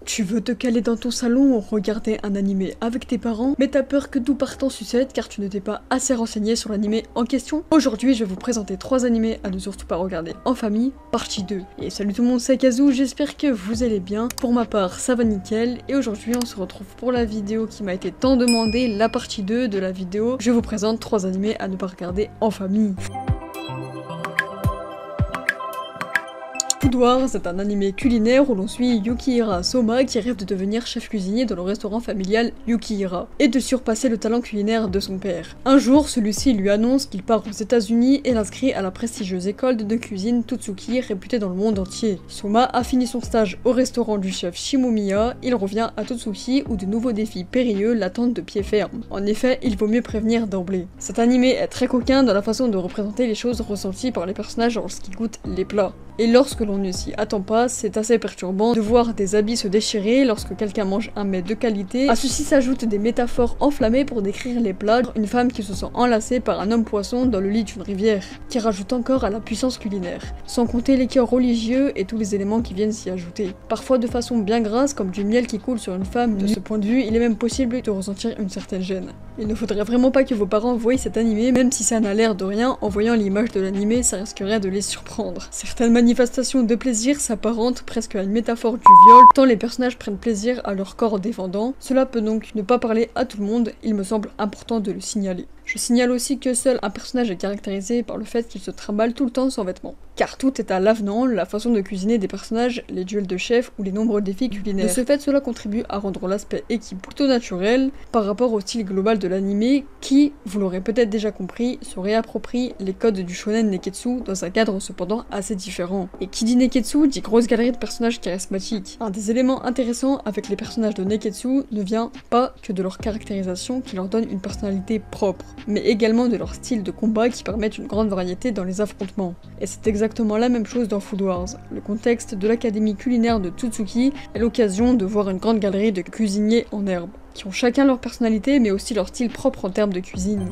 Tu veux te caler dans ton salon, regarder un animé avec tes parents, mais t'as peur que tout parte en sucette car tu ne t'es pas assez renseigné sur l'animé en question? Aujourd'hui, je vais vous présenter 3 animés à ne surtout pas regarder en famille, partie 2. Et salut tout le monde, c'est Kazoo, j'espère que vous allez bien. Pour ma part, ça va nickel, et aujourd'hui on se retrouve pour la vidéo qui m'a été tant demandée, la partie 2 de la vidéo. Je vous présente 3 animés à ne pas regarder en famille. Food Wars, c'est un animé culinaire où l'on suit Yukihira Soma qui rêve de devenir chef cuisinier dans le restaurant familial Yukihira et de surpasser le talent culinaire de son père. Un jour, celui-ci lui annonce qu'il part aux États-Unis et l'inscrit à la prestigieuse école de cuisine Totsuki réputée dans le monde entier. Soma a fini son stage au restaurant du chef Shimomiya, il revient à Totsuki où de nouveaux défis périlleux l'attendent de pied ferme. En effet, il vaut mieux prévenir d'emblée. Cet animé est très coquin dans la façon de représenter les choses ressenties par les personnages lorsqu'ils goûtent les plats. Et lorsque l'on ne s'y attend pas, c'est assez perturbant de voir des habits se déchirer lorsque quelqu'un mange un mets de qualité. À ceci s'ajoutent des métaphores enflammées pour décrire les plats, une femme qui se sent enlacée par un homme poisson dans le lit d'une rivière, qui rajoute encore à la puissance culinaire, sans compter les cœurs religieux et tous les éléments qui viennent s'y ajouter. Parfois de façon bien grasse comme du miel qui coule sur une femme, de ce point de vue, il est même possible de ressentir une certaine gêne. Il ne faudrait vraiment pas que vos parents voient cet animé, même si ça n'a l'air de rien, en voyant l'image de l'animé, ça risquerait de les surprendre. Certaines manifestations de plaisir s'apparentent presque à une métaphore du viol, tant les personnages prennent plaisir à leur corps défendant. Cela peut donc ne pas parler à tout le monde, il me semble important de le signaler. Je signale aussi que seul un personnage est caractérisé par le fait qu'il se trimballe tout le temps sans vêtements. Car tout est à l'avenant, la façon de cuisiner des personnages, les duels de chefs ou les nombreux défis culinaires. De ce fait, cela contribue à rendre l'aspect équipe plutôt naturel par rapport au style global de l'anime qui, vous l'aurez peut-être déjà compris, se réapproprie les codes du shonen neketsu dans un cadre cependant assez différent. Et qui dit neketsu dit grosse galerie de personnages charismatiques. Un des éléments intéressants avec les personnages de neketsu ne vient pas que de leur caractérisation qui leur donne une personnalité propre, mais également de leur style de combat qui permettent une grande variété dans les affrontements. Et c'est exactement la même chose dans Food Wars. Le contexte de l'académie culinaire de Totsuki est l'occasion de voir une grande galerie de cuisiniers en herbe, qui ont chacun leur personnalité mais aussi leur style propre en termes de cuisine.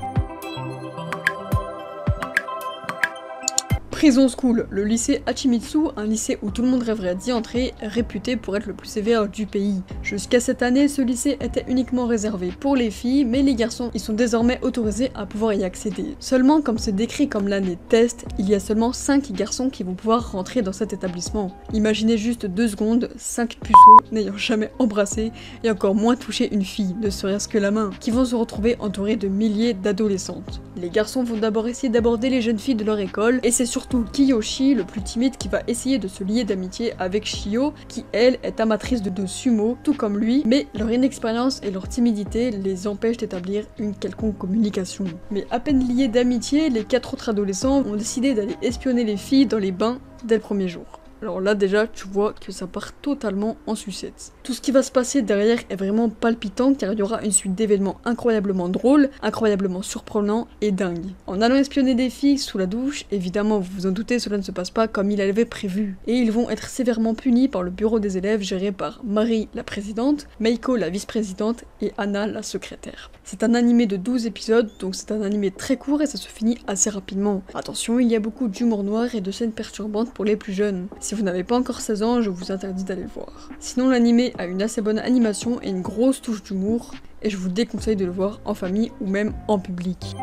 Prison School, le lycée Hachimitsu, un lycée où tout le monde rêverait d'y entrer, est réputé pour être le plus sévère du pays. Jusqu'à cette année, ce lycée était uniquement réservé pour les filles, mais les garçons y sont désormais autorisés à pouvoir y accéder. Seulement, comme c'est décrit comme l'année test, il y a seulement 5 garçons qui vont pouvoir rentrer dans cet établissement. Imaginez juste 2 secondes, 5 puceaux n'ayant jamais embrassé et encore moins touché une fille, ne serait-ce que la main, qui vont se retrouver entourés de milliers d'adolescentes. Les garçons vont d'abord essayer d'aborder les jeunes filles de leur école, et c'est surtout Kiyoshi, le plus timide, qui va essayer de se lier d'amitié avec Shio, qui elle est amatrice de sumo, tout comme lui, mais leur inexpérience et leur timidité les empêchent d'établir une quelconque communication. Mais à peine liés d'amitié, les 4 autres adolescents ont décidé d'aller espionner les filles dans les bains dès le premier jour. Alors là déjà tu vois que ça part totalement en sucette. Tout ce qui va se passer derrière est vraiment palpitant car il y aura une suite d'événements incroyablement drôles, incroyablement surprenants et dingues. En allant espionner des filles sous la douche, évidemment vous vous en doutez cela ne se passe pas comme il avait prévu. Et ils vont être sévèrement punis par le bureau des élèves géré par Marie la présidente, Meiko la vice-présidente et Anna la secrétaire. C'est un animé de 12 épisodes donc c'est un animé très court et ça se finit assez rapidement. Attention, il y a beaucoup d'humour noir et de scènes perturbantes pour les plus jeunes. Si vous n'avez pas encore 16 ans, je vous interdis d'aller le voir. Sinon l'animé a une assez bonne animation et une grosse touche d'humour, et je vous déconseille de le voir en famille ou même en public.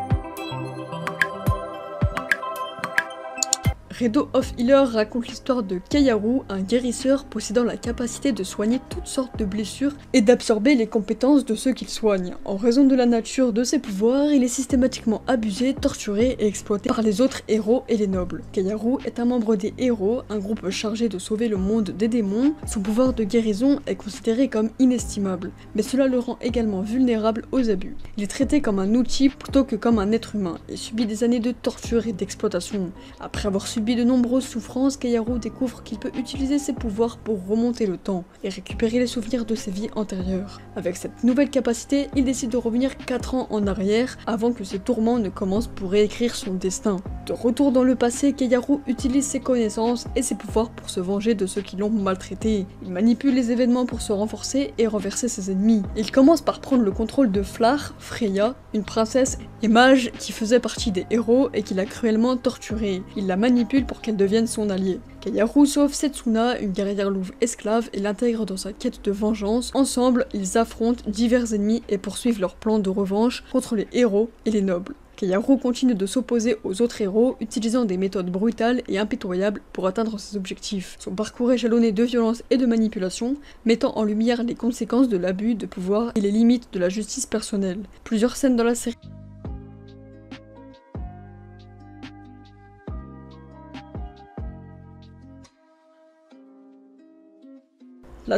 Redo of Healer raconte l'histoire de Keiharu, un guérisseur possédant la capacité de soigner toutes sortes de blessures et d'absorber les compétences de ceux qu'il soigne. En raison de la nature de ses pouvoirs, il est systématiquement abusé, torturé et exploité par les autres héros et les nobles. Keiharu est un membre des héros, un groupe chargé de sauver le monde des démons. Son pouvoir de guérison est considéré comme inestimable, mais cela le rend également vulnérable aux abus. Il est traité comme un outil plutôt que comme un être humain et subit des années de torture et d'exploitation. Après avoir subi de nombreuses souffrances, Keiharu découvre qu'il peut utiliser ses pouvoirs pour remonter le temps et récupérer les souvenirs de ses vies antérieures. Avec cette nouvelle capacité, il décide de revenir 4 ans en arrière avant que ses tourments ne commencent pour réécrire son destin. De retour dans le passé, Keiharu utilise ses connaissances et ses pouvoirs pour se venger de ceux qui l'ont maltraité. Il manipule les événements pour se renforcer et renverser ses ennemis. Il commence par prendre le contrôle de Flar, Freya, une princesse et mage qui faisait partie des héros et qu'il a cruellement torturée. Il la manipule manipule pour qu'elle devienne son alliée. Kayaru sauve Setsuna, une guerrière louve esclave, et l'intègre dans sa quête de vengeance. Ensemble, ils affrontent divers ennemis et poursuivent leur plan de revanche contre les héros et les nobles. Kayaru continue de s'opposer aux autres héros, utilisant des méthodes brutales et impitoyables pour atteindre ses objectifs. Son parcours est jalonné de violence et de manipulation, mettant en lumière les conséquences de l'abus de pouvoir et les limites de la justice personnelle. Plusieurs scènes dans la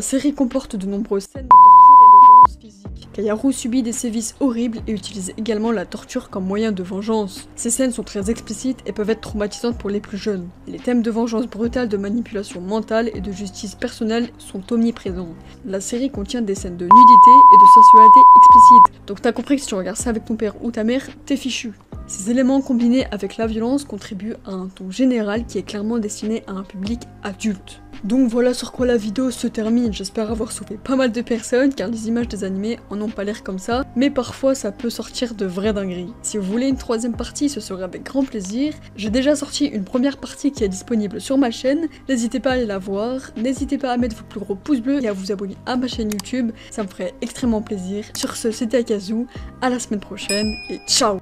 série comporte de nombreuses scènes de torture et de violence physique. Kayaru subit des sévices horribles et utilise également la torture comme moyen de vengeance. Ces scènes sont très explicites et peuvent être traumatisantes pour les plus jeunes. Les thèmes de vengeance brutale, de manipulation mentale et de justice personnelle sont omniprésents. La série contient des scènes de nudité et de sensualité explicite. Donc t'as compris que si tu regardes ça avec ton père ou ta mère, t'es fichu. Ces éléments combinés avec la violence contribuent à un ton général qui est clairement destiné à un public adulte. Donc voilà sur quoi la vidéo se termine, j'espère avoir sauvé pas mal de personnes car les images des animés en ont pas l'air comme ça, mais parfois ça peut sortir de vraies dingueries. Si vous voulez une troisième partie, ce serait avec grand plaisir. J'ai déjà sorti une première partie qui est disponible sur ma chaîne, n'hésitez pas à aller la voir, n'hésitez pas à mettre vos plus gros pouces bleus et à vous abonner à ma chaîne YouTube, ça me ferait extrêmement plaisir. Sur ce, c'était Akazu, à la semaine prochaine et ciao!